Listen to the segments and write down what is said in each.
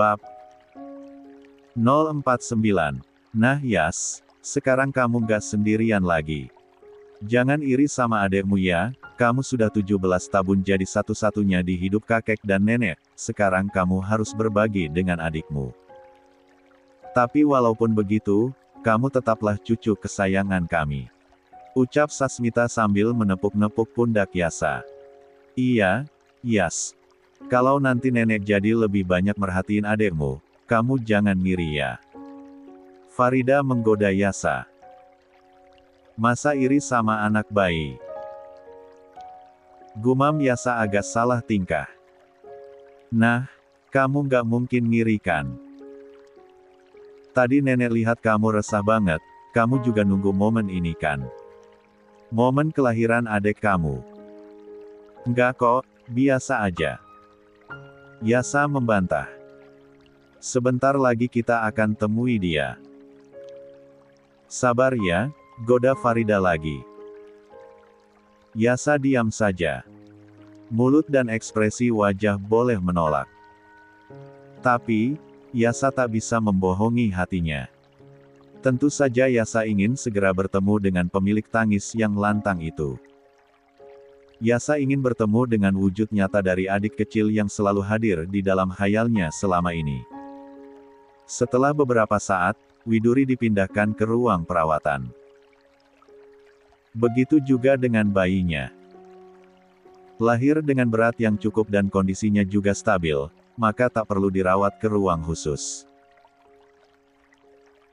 Bab 049. Nah Yas, sekarang kamu gak sendirian lagi. Jangan iri sama adekmu ya, kamu sudah 17 tahun jadi satu-satunya di hidup kakek dan nenek, sekarang kamu harus berbagi dengan adikmu. Tapi walaupun begitu, kamu tetaplah cucu kesayangan kami. Ucap Sasmita sambil menepuk-nepuk pundak Yasa. Iya, Yas. Kalau nanti nenek jadi lebih banyak merhatiin adekmu, kamu jangan ngiri ya. Farida menggoda Yasa. Masa iri sama anak bayi? Gumam Yasa agak salah tingkah. Nah, kamu gak mungkin ngiri kan? Tadi nenek lihat kamu resah banget, kamu juga nunggu momen ini kan? Momen kelahiran adik kamu. Enggak kok, biasa aja. Yasa membantah. Sebentar lagi kita akan temui dia. Sabar ya, goda Farida lagi. Yasa diam saja. Mulut dan ekspresi wajah boleh menolak. Tapi, Yasa tak bisa membohongi hatinya. Tentu saja Yasa ingin segera bertemu dengan pemilik tangis yang lantang itu. Yasa ingin bertemu dengan wujud nyata dari adik kecil yang selalu hadir di dalam khayalnya selama ini. Setelah beberapa saat, Widuri dipindahkan ke ruang perawatan. Begitu juga dengan bayinya. Lahir dengan berat yang cukup dan kondisinya juga stabil, maka tak perlu dirawat ke ruang khusus.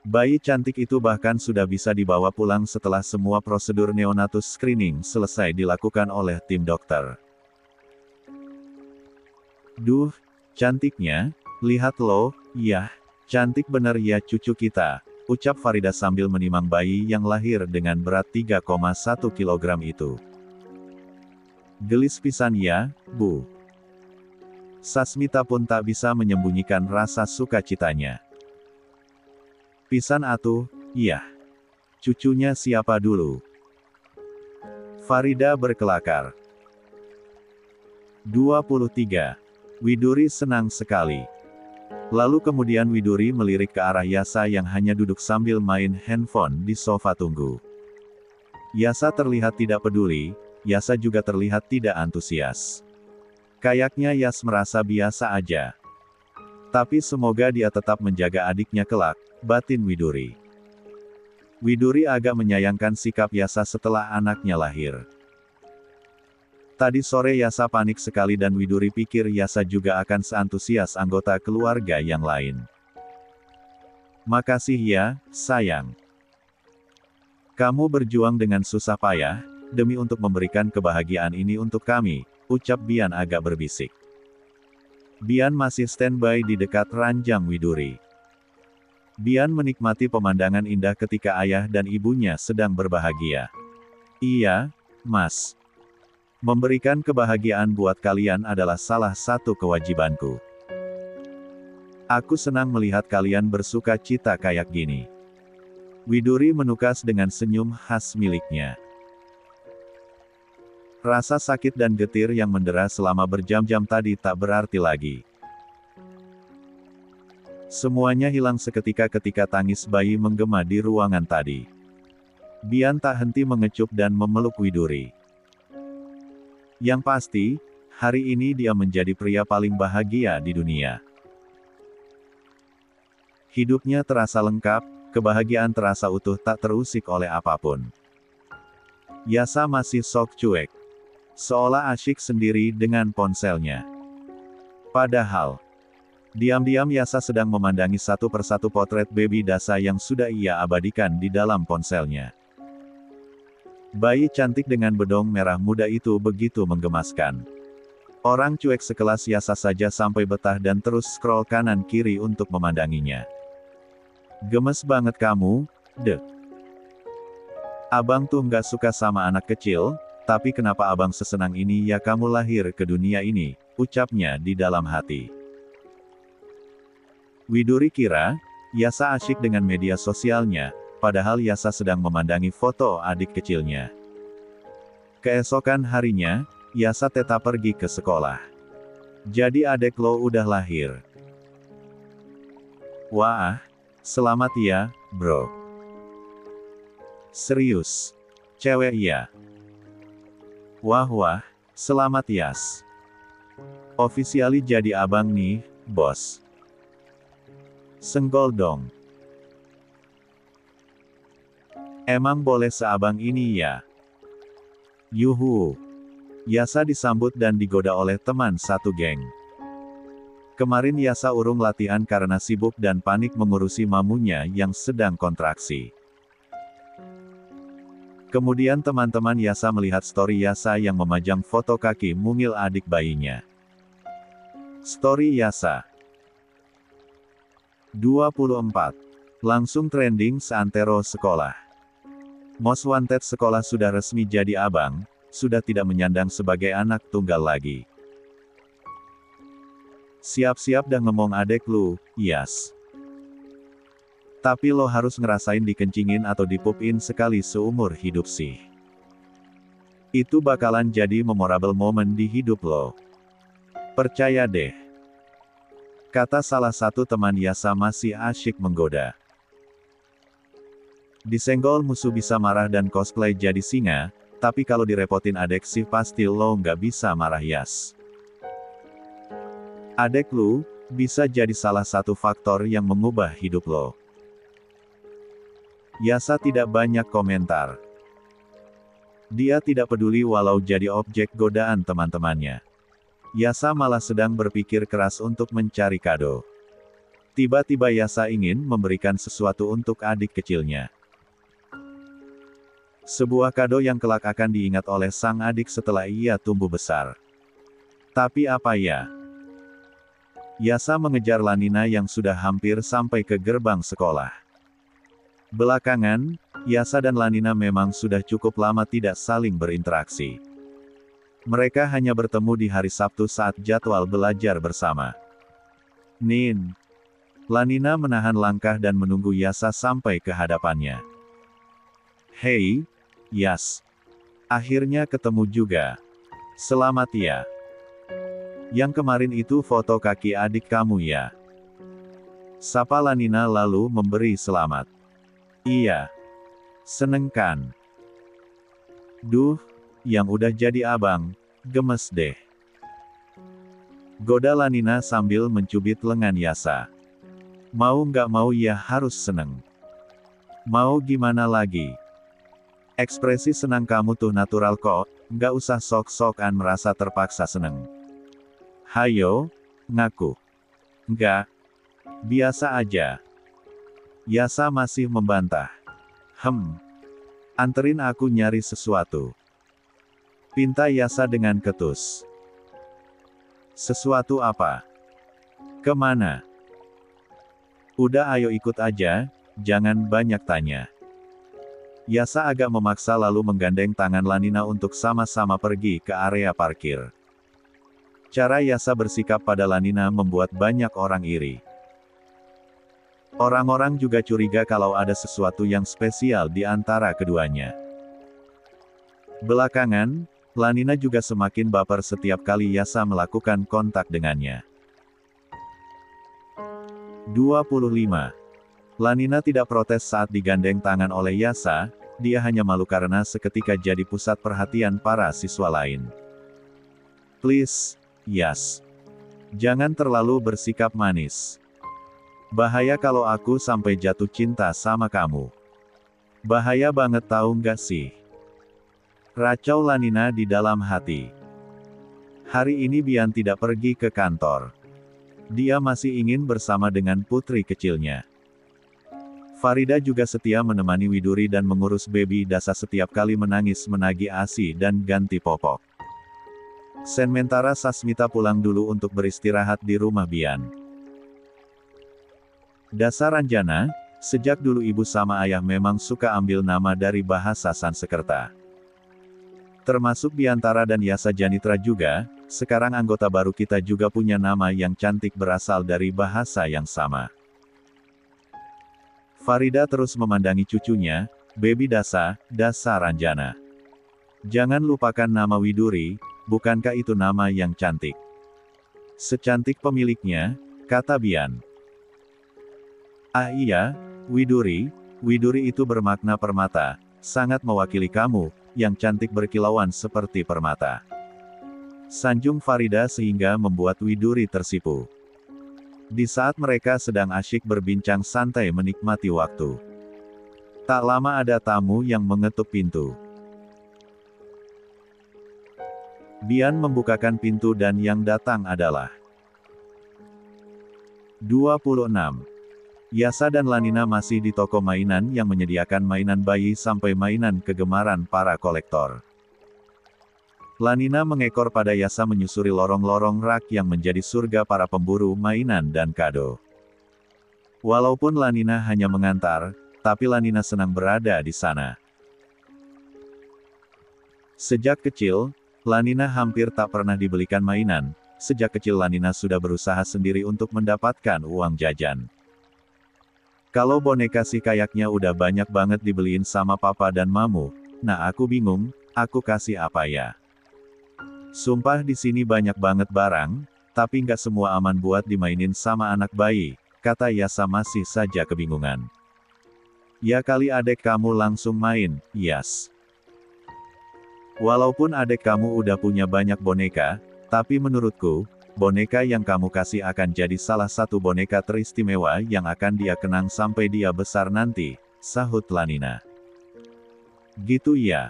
Bayi cantik itu bahkan sudah bisa dibawa pulang setelah semua prosedur neonatus screening selesai dilakukan oleh tim dokter. Duh, cantiknya, lihat loh, yah. Cantik bener ya cucu kita, ucap Farida sambil menimang bayi yang lahir dengan berat 3,1 kg itu. Gelis pisan ya, Bu. Sasmita pun tak bisa menyembunyikan rasa sukacitanya. Pisan atuh, iya. Cucunya siapa dulu? Farida berkelakar. 23. Widuri senang sekali. Lalu kemudian Widuri melirik ke arah Yasa yang hanya duduk sambil main handphone di sofa tunggu. Yasa terlihat tidak peduli, Yasa juga terlihat tidak antusias. Kayaknya Yas merasa biasa aja. Tapi semoga dia tetap menjaga adiknya kelak, batin Widuri. Widuri agak menyayangkan sikap Yasa setelah anaknya lahir. Tadi sore Yasa panik sekali dan Widuri pikir Yasa juga akan seantusias anggota keluarga yang lain. Makasih ya, sayang. Kamu berjuang dengan susah payah, demi untuk memberikan kebahagiaan ini untuk kami, ucap Bian agak berbisik. Bian masih standby di dekat ranjang Widuri. Bian menikmati pemandangan indah ketika ayah dan ibunya sedang berbahagia. Iya, Mas. Memberikan kebahagiaan buat kalian adalah salah satu kewajibanku. Aku senang melihat kalian bersuka cita kayak gini. Widuri menukas dengan senyum khas miliknya. Rasa sakit dan getir yang mendera selama berjam-jam tadi tak berarti lagi. Semuanya hilang seketika ketika tangis bayi menggema di ruangan tadi. Bian tak henti mengecup dan memeluk Widuri. Yang pasti, hari ini dia menjadi pria paling bahagia di dunia. Hidupnya terasa lengkap, kebahagiaan terasa utuh tak terusik oleh apapun. Yasa masih sok cuek. Seolah asyik sendiri dengan ponselnya. Padahal, diam-diam Yasa sedang memandangi satu persatu potret baby Dasa yang sudah ia abadikan di dalam ponselnya. Bayi cantik dengan bedong merah muda itu begitu menggemaskan. Orang cuek sekelas Yasa saja sampai betah dan terus scroll kanan kiri untuk memandanginya. Gemes banget kamu, deh. Abang tuh nggak suka sama anak kecil, tapi kenapa abang sesenang ini ya kamu lahir ke dunia ini, ucapnya di dalam hati. Widuri kira, Yasa asyik dengan media sosialnya, padahal Yasa sedang memandangi foto adik kecilnya. Keesokan harinya, Yasa tetap pergi ke sekolah. Jadi adek lo udah lahir. Wah, selamat ya, bro. Serius. Cewek ya. Wah, selamat Yas. Officially jadi abang nih, bos. Senggol dong. Emang boleh seabang ini ya? Yuhu. Yasa disambut dan digoda oleh teman satu geng. Kemarin Yasa urung latihan karena sibuk dan panik mengurusi mamunya yang sedang kontraksi. Kemudian teman-teman Yasa melihat story Yasa yang memajang foto kaki mungil adik bayinya. Story Yasa 24. Langsung trending seantero sekolah. Most Wanted sekolah sudah resmi jadi abang, sudah tidak menyandang sebagai anak tunggal lagi. Siap-siap dah ngomong adek lu, Yas. Tapi lo harus ngerasain dikencingin atau dipupin sekali seumur hidup sih. Itu bakalan jadi memorable moment di hidup lo. Percaya deh. Kata salah satu teman Yasa masih asyik menggoda. Disenggol musuh bisa marah dan cosplay jadi singa, tapi kalau direpotin adek sih pasti lo nggak bisa marah Yas. Adek lu, bisa jadi salah satu faktor yang mengubah hidup lo. Yasa tidak banyak komentar. Dia tidak peduli walau jadi objek godaan teman-temannya. Yasa malah sedang berpikir keras untuk mencari kado. Tiba-tiba Yasa ingin memberikan sesuatu untuk adik kecilnya. Sebuah kado yang kelak akan diingat oleh sang adik setelah ia tumbuh besar. Tapi apa ya? Yasa mengejar Lanina yang sudah hampir sampai ke gerbang sekolah. Belakangan, Yasa dan Lanina memang sudah cukup lama tidak saling berinteraksi. Mereka hanya bertemu di hari Sabtu saat jadwal belajar bersama. Nin. Lanina menahan langkah dan menunggu Yasa sampai ke hadapannya. Hei, Yas. Akhirnya ketemu juga. Selamat ya. Yang kemarin itu foto kaki adik kamu ya? Sapa Lanina lalu memberi selamat. Iya. Seneng kan? Duh, yang udah jadi abang, gemes deh. Goda Lanina sambil mencubit lengan Yasa. Mau nggak mau ya harus seneng. Mau gimana lagi? Ekspresi senang kamu tuh natural kok, nggak usah sok-sokan merasa terpaksa seneng. Hayo, ngaku. Nggak. Biasa aja. Yasa masih membantah. Anterin aku nyari sesuatu. Pinta Yasa dengan ketus. Sesuatu apa? Kemana? Udah ayo ikut aja, jangan banyak tanya. Yasa agak memaksa lalu menggandeng tangan Lanina untuk sama-sama pergi ke area parkir. Cara Yasa bersikap pada Lanina membuat banyak orang iri. Orang-orang juga curiga kalau ada sesuatu yang spesial di antara keduanya. Belakangan, Lanina juga semakin baper setiap kali Yasa melakukan kontak dengannya. 25. Lanina tidak protes saat digandeng tangan oleh Yasa, dia hanya malu karena seketika jadi pusat perhatian para siswa lain. Please, Yas. Jangan terlalu bersikap manis. Bahaya kalau aku sampai jatuh cinta sama kamu. Bahaya banget tahu nggak sih? Racau Lanina di dalam hati. Hari ini Bian tidak pergi ke kantor. Dia masih ingin bersama dengan putri kecilnya. Farida juga setia menemani Widuri dan mengurus baby Dasa setiap kali menangis menagih ASI dan ganti popok. Sementara Sasmita pulang dulu untuk beristirahat di rumah Bian. Dasa Ranjana, sejak dulu ibu sama ayah memang suka ambil nama dari bahasa Sanskerta. Termasuk Biantara dan Yasa Janitra juga, sekarang anggota baru kita juga punya nama yang cantik berasal dari bahasa yang sama. Farida terus memandangi cucunya, baby Dasa, Dasa Ranjana. Jangan lupakan nama Widuri, bukankah itu nama yang cantik? Secantik pemiliknya, kata Bian. Ah iya, Widuri, Widuri itu bermakna permata, sangat mewakili kamu, yang cantik berkilauan seperti permata. Sanjung Farida sehingga membuat Widuri tersipu. Di saat mereka sedang asyik berbincang santai menikmati waktu. Tak lama ada tamu yang mengetuk pintu. Bian membukakan pintu dan yang datang adalah 26. Yasa dan Lanina masih di toko mainan yang menyediakan mainan bayi sampai mainan kegemaran para kolektor. Lanina mengekor pada Yasa menyusuri lorong-lorong rak yang menjadi surga para pemburu mainan dan kado. Walaupun Lanina hanya mengantar, tapi Lanina senang berada di sana. Sejak kecil, Lanina hampir tak pernah dibelikan mainan. Sejak kecil Lanina sudah berusaha sendiri untuk mendapatkan uang jajan. Kalau boneka si kayaknya udah banyak banget dibeliin sama papa dan mamu, nah aku bingung, aku kasih apa ya? Sumpah di sini banyak banget barang, tapi nggak semua aman buat dimainin sama anak bayi, kata Yasa masih saja kebingungan. Ya kali adek kamu langsung main, Yas. Walaupun adek kamu udah punya banyak boneka, tapi menurutku, boneka yang kamu kasih akan jadi salah satu boneka teristimewa yang akan dia kenang sampai dia besar nanti, sahut Lanina. Gitu ya?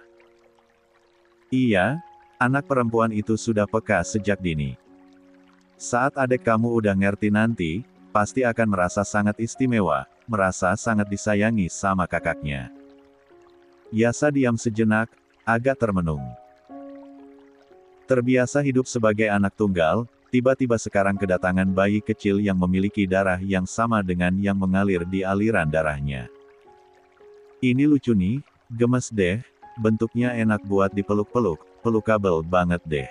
Iya, anak perempuan itu sudah peka sejak dini. Saat adek kamu udah ngerti nanti, pasti akan merasa sangat istimewa, merasa sangat disayangi sama kakaknya. Yasa diam sejenak, agak termenung. Terbiasa hidup sebagai anak tunggal, tiba-tiba sekarang kedatangan bayi kecil yang memiliki darah yang sama dengan yang mengalir di aliran darahnya. Ini lucu nih, gemes deh, bentuknya enak buat dipeluk-peluk, pelukable banget deh.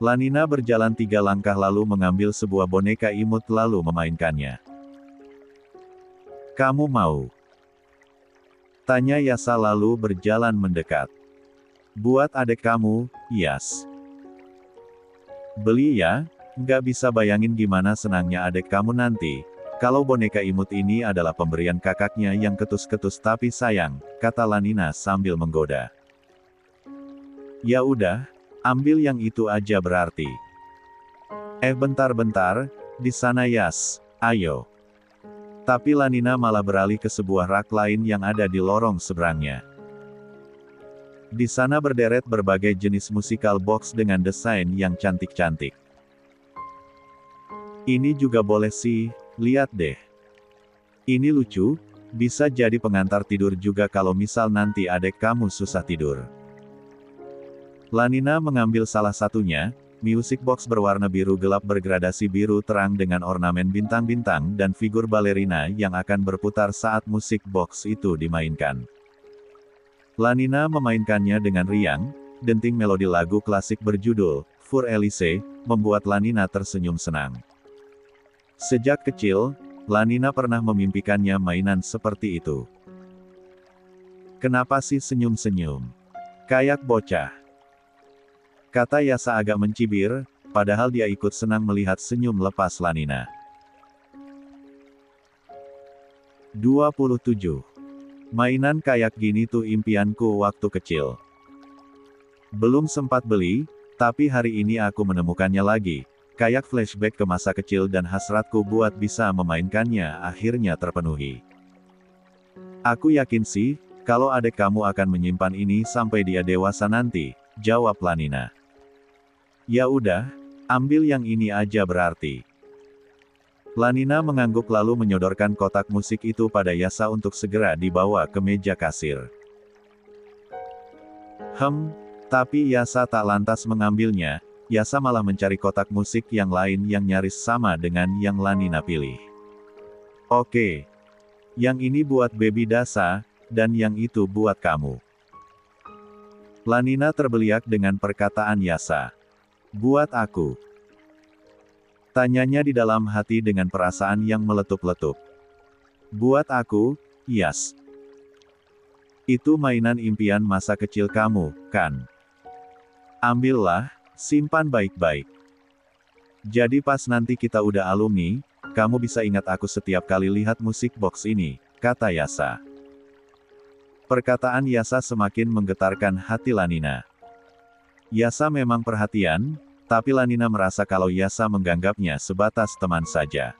Lanina berjalan 3 langkah lalu mengambil sebuah boneka imut lalu memainkannya. Kamu mau? Tanya Yasa lalu berjalan mendekat. Buat adek kamu, Yas. Beli ya, nggak bisa bayangin gimana senangnya adek kamu nanti, kalau boneka imut ini adalah pemberian kakaknya yang ketus-ketus tapi sayang, kata Lanina sambil menggoda. Ya udah, ambil yang itu aja berarti. Bentar-bentar, di sana Yas, ayo. Tapi Lanina malah beralih ke sebuah rak lain yang ada di lorong seberangnya. Di sana berderet berbagai jenis musikal box dengan desain yang cantik-cantik. Ini juga boleh sih, lihat deh. Ini lucu, bisa jadi pengantar tidur juga kalau misal nanti adek kamu susah tidur. Lanina mengambil salah satunya, music box berwarna biru gelap bergradasi biru terang dengan ornamen bintang-bintang dan figur balerina yang akan berputar saat musik box itu dimainkan. Lanina memainkannya dengan riang, denting melodi lagu klasik berjudul Pour Elise, membuat Lanina tersenyum senang. Sejak kecil, Lanina pernah memimpikannya mainan seperti itu. Kenapa sih senyum-senyum? Kayak bocah. Kata Yasa agak mencibir, padahal dia ikut senang melihat senyum lepas Lanina. 27. Mainan kayak gini tuh impianku waktu kecil. Belum sempat beli, tapi hari ini aku menemukannya lagi. Kayak flashback ke masa kecil dan hasratku buat bisa memainkannya akhirnya terpenuhi. Aku yakin sih, kalau adek kamu akan menyimpan ini sampai dia dewasa nanti, jawab Lanina. Ya udah, ambil yang ini aja berarti. Lanina mengangguk lalu menyodorkan kotak musik itu pada Yasa untuk segera dibawa ke meja kasir. Tapi Yasa tak lantas mengambilnya, Yasa malah mencari kotak musik yang lain yang nyaris sama dengan yang Lanina pilih. Oke. Yang ini buat baby Dasa, dan yang itu buat kamu. Lanina terbeliak dengan perkataan Yasa. Buat aku. Tanyanya di dalam hati dengan perasaan yang meletup-letup. Buat aku, Yas. Itu mainan impian masa kecil kamu, kan? Ambillah, simpan baik-baik. Jadi pas nanti kita udah alumni, kamu bisa ingat aku setiap kali lihat musik box ini, kata Yasa. Perkataan Yasa semakin menggetarkan hati Lanina. Yasa memang perhatian, tapi Lanina merasa kalau Yasa menganggapnya sebatas teman saja.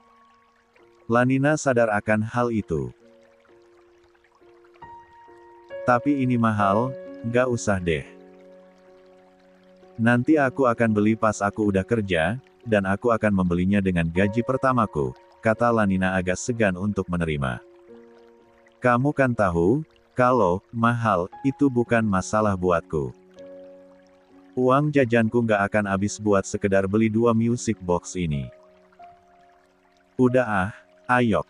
Lanina sadar akan hal itu. Tapi ini mahal, nggak usah deh. Nanti aku akan beli pas aku udah kerja, dan aku akan membelinya dengan gaji pertamaku, kata Lanina agak segan untuk menerima. Kamu kan tahu, kalau mahal, itu bukan masalah buatku. Uang jajanku nggak akan habis buat sekedar beli 2 music box ini. Udah ayo.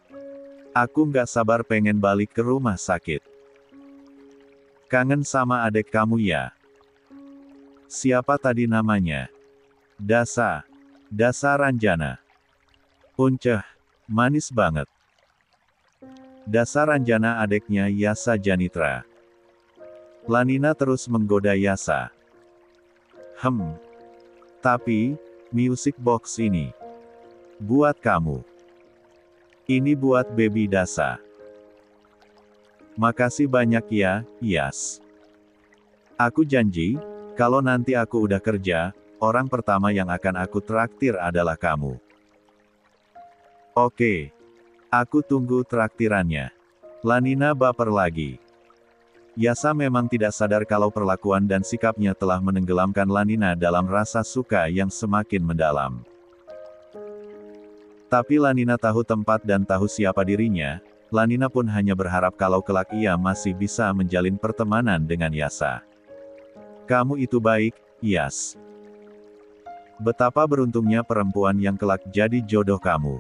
Aku nggak sabar pengen balik ke rumah sakit. Kangen sama adek kamu ya? Siapa tadi namanya? Dasa Ranjana. Unceh, manis banget. Dasa Ranjana adeknya Yasa Janitra. Lanina terus menggoda Yasa. Tapi, music box ini. Buat kamu. Ini buat baby Dasa. Makasih banyak ya, Yas. Aku janji, kalau nanti aku udah kerja, orang pertama yang akan aku traktir adalah kamu. Oke. Aku tunggu traktirannya. Lanina baper lagi. Yasa memang tidak sadar kalau perlakuan dan sikapnya telah menenggelamkan Lanina dalam rasa suka yang semakin mendalam. Tapi Lanina tahu tempat dan tahu siapa dirinya. Lanina pun hanya berharap kalau kelak ia masih bisa menjalin pertemanan dengan Yasa. Kamu itu baik, Yas. Betapa beruntungnya perempuan yang kelak jadi jodoh kamu.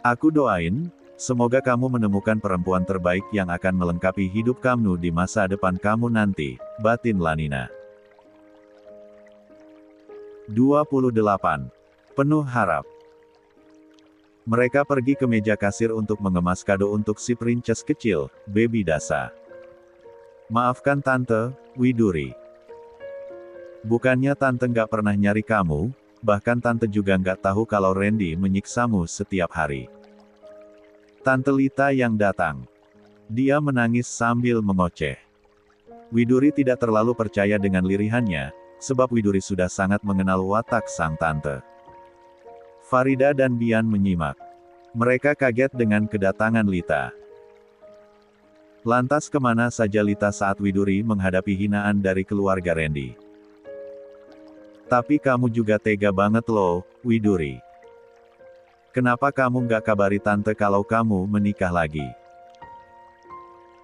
Aku doain, semoga kamu menemukan perempuan terbaik yang akan melengkapi hidup kamu di masa depan kamu nanti, batin Lanina. 28. Penuh harap. Mereka pergi ke meja kasir untuk mengemas kado untuk si princess kecil, baby Dasa. Maafkan Tante, Widuri. Bukannya Tante nggak pernah nyari kamu, bahkan Tante juga nggak tahu kalau Randy menyiksamu setiap hari. Tante Lita yang datang. Dia menangis sambil mengoceh. Widuri tidak terlalu percaya dengan lirihannya, sebab Widuri sudah sangat mengenal watak sang tante. Farida dan Bian menyimak. Mereka kaget dengan kedatangan Lita. Lantas kemana saja Lita saat Widuri menghadapi hinaan dari keluarga Randy? Tapi kamu juga tega banget loh, Widuri. Kenapa kamu nggak kabari tante kalau kamu menikah lagi?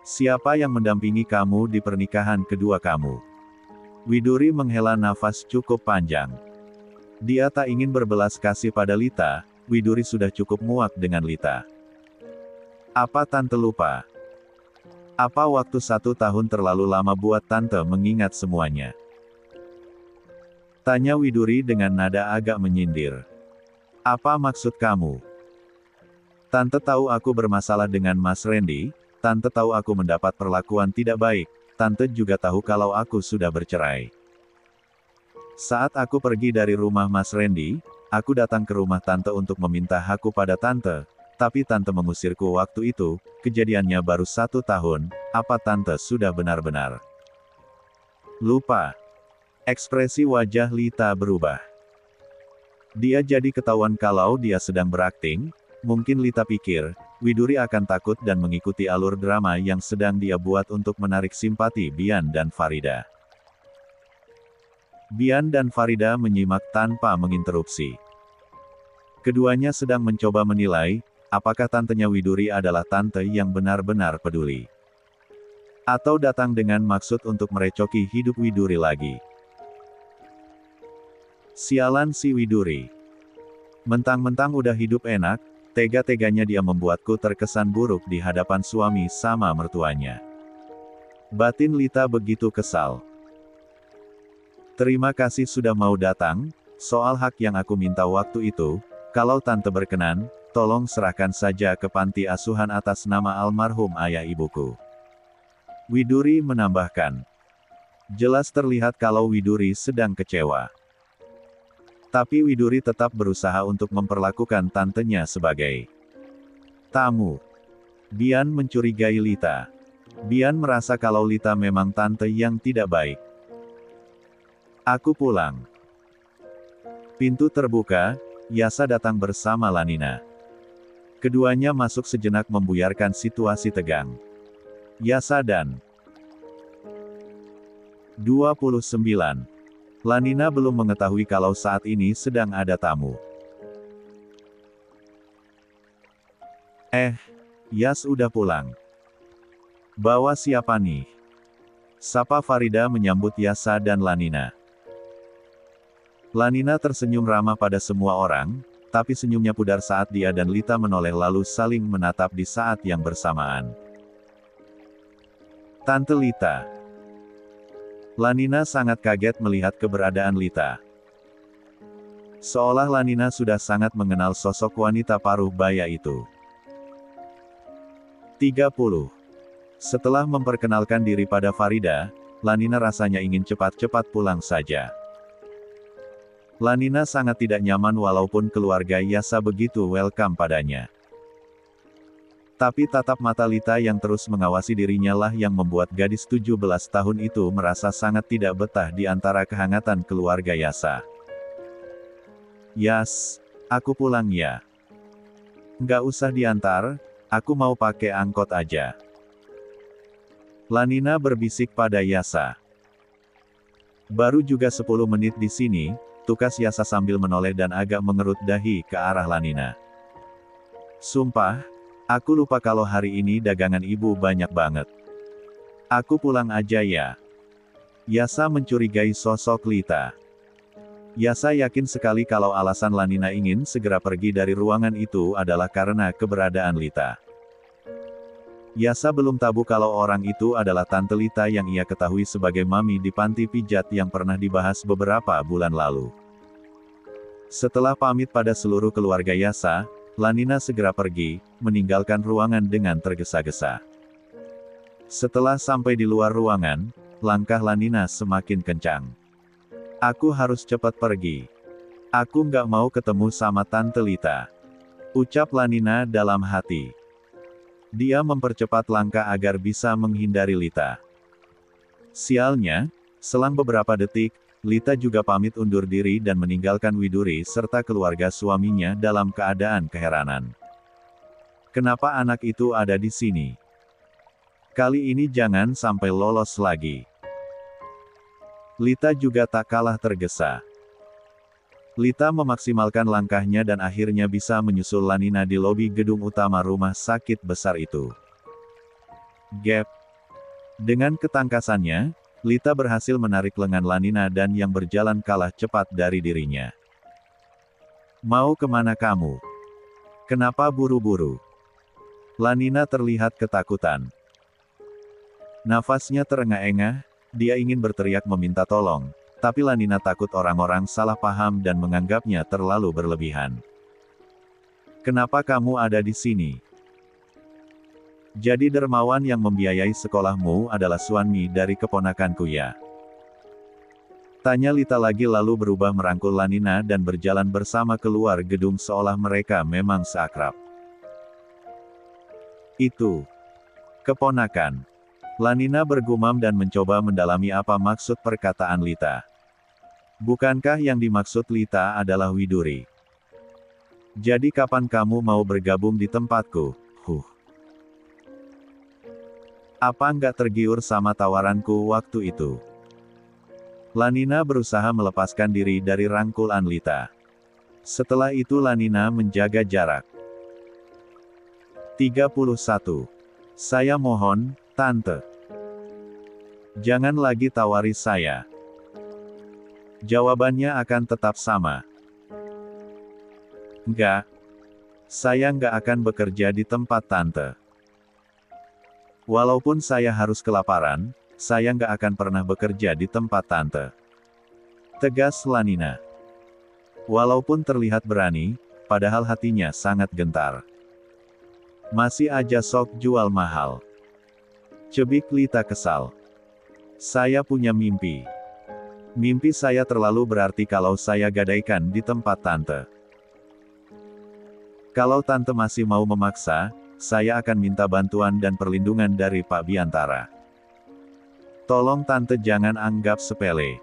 Siapa yang mendampingi kamu di pernikahan kedua kamu? Widuri menghela nafas cukup panjang. Dia tak ingin berbelas kasih pada Lita, Widuri sudah cukup muak dengan Lita. Apa tante lupa? Apa waktu 1 tahun terlalu lama buat tante mengingat semuanya? Tanya Widuri dengan nada agak menyindir. Apa maksud kamu? Tante tahu aku bermasalah dengan Mas Randy, tante tahu aku mendapat perlakuan tidak baik, tante juga tahu kalau aku sudah bercerai. Saat aku pergi dari rumah Mas Randy, aku datang ke rumah tante untuk meminta hakku pada tante, tapi tante mengusirku waktu itu, kejadiannya baru 1 tahun, apa tante sudah benar-benar lupa? Ekspresi wajah Lita berubah. Dia jadi ketahuan kalau dia sedang berakting, mungkin Lita pikir, Widuri akan takut dan mengikuti alur drama yang sedang dia buat untuk menarik simpati Bian dan Farida. Bian dan Farida menyimak tanpa menginterupsi. Keduanya sedang mencoba menilai, apakah tantenya Widuri adalah tante yang benar-benar peduli. Atau datang dengan maksud untuk merecoki hidup Widuri lagi. Sialan si Widuri. Mentang-mentang udah hidup enak, tega-teganya dia membuatku terkesan buruk di hadapan suami sama mertuanya. Batin Lita begitu kesal. Terima kasih sudah mau datang, soal hak yang aku minta waktu itu, kalau tante berkenan, tolong serahkan saja ke panti asuhan atas nama almarhum ayah ibuku. Widuri menambahkan. Jelas terlihat kalau Widuri sedang kecewa. Tapi Widuri tetap berusaha untuk memperlakukan tantenya sebagai tamu. Bian mencurigai Lita. Bian merasa kalau Lita memang tante yang tidak baik. Aku pulang. Pintu terbuka, Yasa datang bersama Lanina. Keduanya masuk sejenak membuyarkan situasi tegang. Yasa dan 29. Lanina belum mengetahui kalau saat ini sedang ada tamu. Yas udah pulang. Bawa siapa nih? Sapa Farida menyambut Yasa dan Lanina. Lanina tersenyum ramah pada semua orang, tapi senyumnya pudar saat dia dan Lita menoleh lalu saling menatap di saat yang bersamaan. Tante Lita. Lanina sangat kaget melihat keberadaan Lita. Seolah Lanina sudah sangat mengenal sosok wanita paruh baya itu. 30. Setelah memperkenalkan diri pada Farida, Lanina rasanya ingin cepat-cepat pulang saja. Lanina sangat tidak nyaman walaupun keluarga Yasa begitu welcome padanya. Tapi tatap mata Lita yang terus mengawasi dirinya lah yang membuat gadis 17 tahun itu merasa sangat tidak betah di antara kehangatan keluarga Yasa. Yas, aku pulang ya. Nggak usah diantar, aku mau pakai angkot aja. Lanina berbisik pada Yasa. Baru juga 10 menit di sini, tukas Yasa sambil menoleh dan agak mengerut dahi ke arah Lanina. Sumpah, aku lupa kalau hari ini dagangan ibu banyak banget. Aku pulang aja ya. Yasa mencurigai sosok Lita. Yasa yakin sekali kalau alasan Lanina ingin segera pergi dari ruangan itu adalah karena keberadaan Lita. Yasa belum tahu kalau orang itu adalah Tante Lita yang ia ketahui sebagai mami di panti pijat yang pernah dibahas beberapa bulan lalu. Setelah pamit pada seluruh keluarga Yasa, Lanina segera pergi, meninggalkan ruangan dengan tergesa-gesa. Setelah sampai di luar ruangan, langkah Lanina semakin kencang. Aku harus cepat pergi. Aku nggak mau ketemu sama Tante Lita. Ucap Lanina dalam hati. Dia mempercepat langkah agar bisa menghindari Lita. Sialnya, selang beberapa detik, Lita juga pamit undur diri dan meninggalkan Widuri serta keluarga suaminya dalam keadaan keheranan. Kenapa anak itu ada di sini? Kali ini jangan sampai lolos lagi. Lita juga tak kalah tergesa. Lita memaksimalkan langkahnya dan akhirnya bisa menyusul Lanina di lobi gedung utama rumah sakit besar itu. Gap. Dengan ketangkasannya, Lita berhasil menarik lengan Lanina dan yang berjalan kalah cepat dari dirinya. Mau kemana kamu? Kenapa buru-buru? Lanina terlihat ketakutan. Nafasnya terengah-engah, dia ingin berteriak meminta tolong, tapi Lanina takut orang-orang salah paham dan menganggapnya terlalu berlebihan. Kenapa kamu ada di sini? Jadi dermawan yang membiayai sekolahmu adalah suami dari keponakanku ya? Tanya Lita lagi lalu berubah merangkul Lanina dan berjalan bersama keluar gedung seolah mereka memang seakrab. Itu keponakan. Lanina bergumam dan mencoba mendalami apa maksud perkataan Lita. Bukankah yang dimaksud Lita adalah Widuri? Jadi kapan kamu mau bergabung di tempatku? Apa nggak tergiur sama tawaranku waktu itu? Lanina berusaha melepaskan diri dari rangkulan Lita. Setelah itu Lanina menjaga jarak. 31. Saya mohon, Tante. Jangan lagi tawari saya. Jawabannya akan tetap sama. Enggak. Saya nggak akan bekerja di tempat Tante. Walaupun saya harus kelaparan, saya nggak akan pernah bekerja di tempat Tante. Tegas Lanina. Walaupun terlihat berani, padahal hatinya sangat gentar. Masih aja sok jual mahal. Cebik Lita kesal. Saya punya mimpi. Mimpi saya terlalu berarti kalau saya gadaikan di tempat tante. Kalau tante masih mau memaksa, saya akan minta bantuan dan perlindungan dari Pak Biantara. Tolong tante jangan anggap sepele.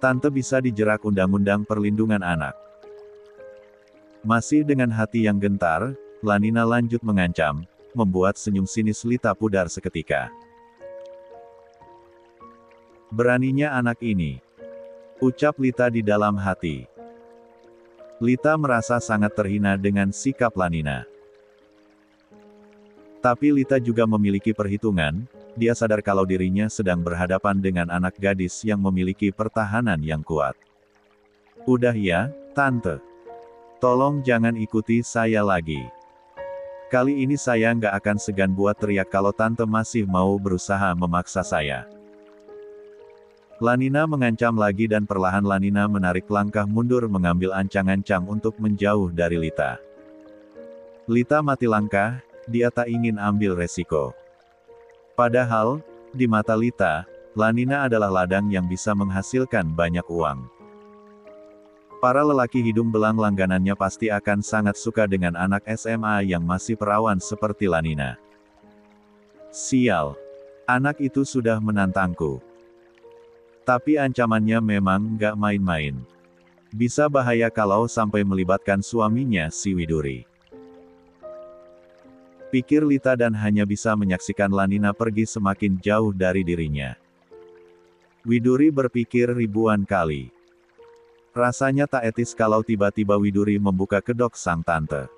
Tante bisa dijerat Undang-Undang Perlindungan Anak. Masih dengan hati yang gentar, Lanina lanjut mengancam, membuat senyum sinis Lita pudar seketika. Beraninya anak ini, ucap Lita di dalam hati. Lita merasa sangat terhina dengan sikap Lanina. Tapi Lita juga memiliki perhitungan, dia sadar kalau dirinya sedang berhadapan dengan anak gadis yang memiliki pertahanan yang kuat. Udah ya, tante. Tolong jangan ikuti saya lagi. Kali ini saya nggak akan segan buat teriak kalau tante masih mau berusaha memaksa saya. Lanina mengancam lagi dan perlahan Lanina menarik langkah mundur mengambil ancang-ancang untuk menjauh dari Lita. Lita mati langkah, dia tak ingin ambil resiko. Padahal, di mata Lita, Lanina adalah ladang yang bisa menghasilkan banyak uang. Para lelaki hidung belang langganannya pasti akan sangat suka dengan anak SMA yang masih perawan seperti Lanina. Sial. Anak itu sudah menantangku. Tapi ancamannya memang nggak main-main. Bisa bahaya kalau sampai melibatkan suaminya si Widuri. Pikir Lita dan hanya bisa menyaksikan Lanina pergi semakin jauh dari dirinya. Widuri berpikir ribuan kali. Rasanya tak etis kalau tiba-tiba Widuri membuka kedok sang tante.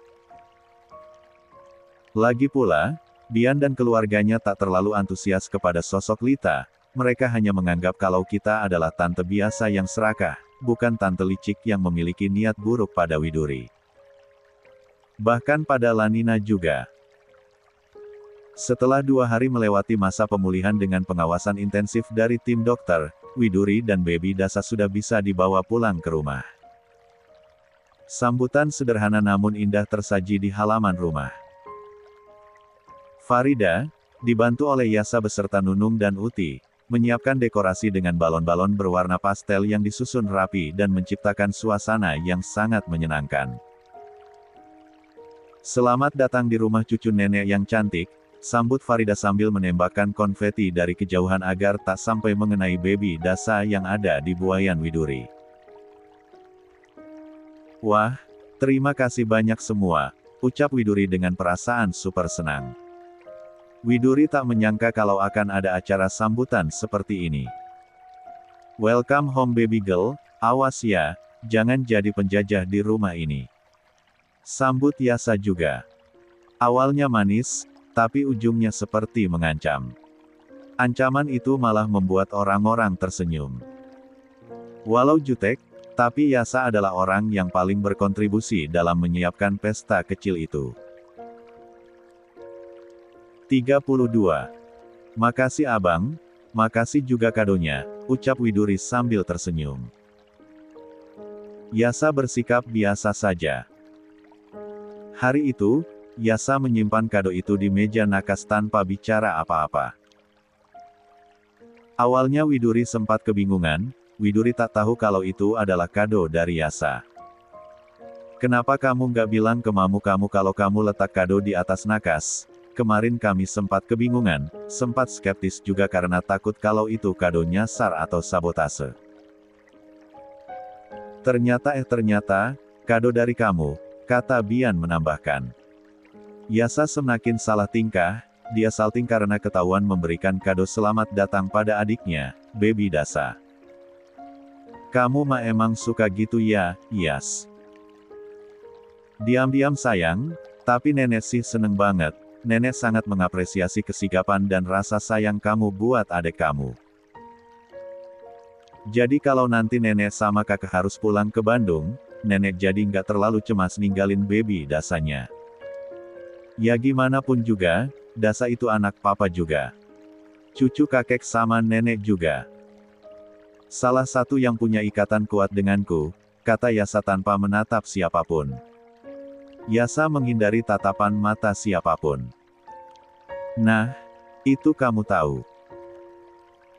Lagi pula, Bian dan keluarganya tak terlalu antusias kepada sosok Lita. Mereka hanya menganggap kalau kita adalah tante biasa yang serakah, bukan tante licik yang memiliki niat buruk pada Widuri. Bahkan pada Lanina juga. Setelah 2 hari melewati masa pemulihan dengan pengawasan intensif dari tim dokter, Widuri dan Baby Dasa sudah bisa dibawa pulang ke rumah. Sambutan sederhana namun indah tersaji di halaman rumah. Farida, dibantu oleh Yasa beserta Nunung dan Uti, menyiapkan dekorasi dengan balon-balon berwarna pastel yang disusun rapi dan menciptakan suasana yang sangat menyenangkan. Selamat datang di rumah cucu nenek yang cantik, sambut Farida sambil menembakkan konfeti dari kejauhan agar tak sampai mengenai Baby Dasa yang ada di buayan Widuri. Wah, terima kasih banyak semua, ucap Widuri dengan perasaan super senang. Widuri tak menyangka kalau akan ada acara sambutan seperti ini. Welcome home baby girl, awas ya, jangan jadi penjajah di rumah ini. Sambut Yasa juga. Awalnya manis, tapi ujungnya seperti mengancam. Ancaman itu malah membuat orang-orang tersenyum. Walau jutek, tapi Yasa adalah orang yang paling berkontribusi dalam menyiapkan pesta kecil itu. 32. Makasih abang, makasih juga kadonya, ucap Widuri sambil tersenyum. Yasa bersikap biasa saja. Hari itu, Yasa menyimpan kado itu di meja nakas tanpa bicara apa-apa. Awalnya Widuri sempat kebingungan, Widuri tak tahu kalau itu adalah kado dari Yasa. Kenapa kamu nggak bilang ke mamu kamu kalau kamu letak kado di atas nakas? Kemarin kami sempat kebingungan, sempat skeptis juga karena takut kalau itu kado nyasar atau sabotase. Ternyata, kado dari kamu, kata Bian menambahkan. Yasa semakin salah tingkah, dia salting karena ketahuan memberikan kado selamat datang pada adiknya, Baby Dasa. Kamu mah emang suka gitu ya, Yas? Diam-diam sayang, tapi nenek sih seneng banget. Nenek sangat mengapresiasi kesigapan dan rasa sayang kamu buat adik kamu. Jadi kalau nanti nenek sama kakak harus pulang ke Bandung, nenek jadi nggak terlalu cemas ninggalin Baby Dasanya. Ya gimana pun juga, Dasa itu anak papa juga. Cucu kakek sama nenek juga. Salah satu yang punya ikatan kuat denganku, kata Yasa tanpa menatap siapapun. Yasa menghindari tatapan mata siapapun. Nah, itu kamu tahu.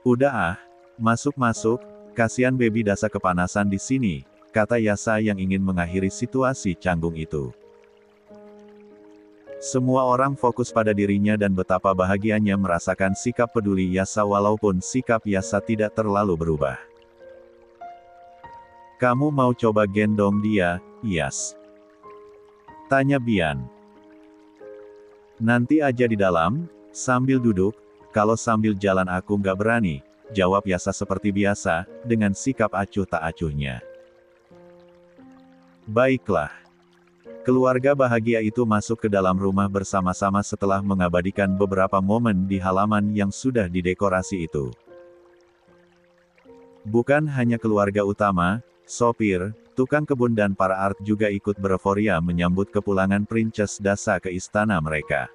Udah ah, masuk-masuk, Kasihan baby Dasa kepanasan di sini, kata Yasa yang ingin mengakhiri situasi canggung itu. Semua orang fokus pada dirinya dan betapa bahagianya merasakan sikap peduli Yasa walaupun sikap Yasa tidak terlalu berubah. Kamu mau coba gendong dia, Yas? Tanya Bian. Nanti aja di dalam, sambil duduk, kalau sambil jalan aku nggak berani, jawab Yasa seperti biasa, dengan sikap acuh tak acuhnya. Baiklah. Keluarga bahagia itu masuk ke dalam rumah bersama-sama setelah mengabadikan beberapa momen di halaman yang sudah didekorasi itu. Bukan hanya keluarga utama, sopir, tukang kebun dan para art juga ikut bereforia menyambut kepulangan Princess Dasa ke istana mereka.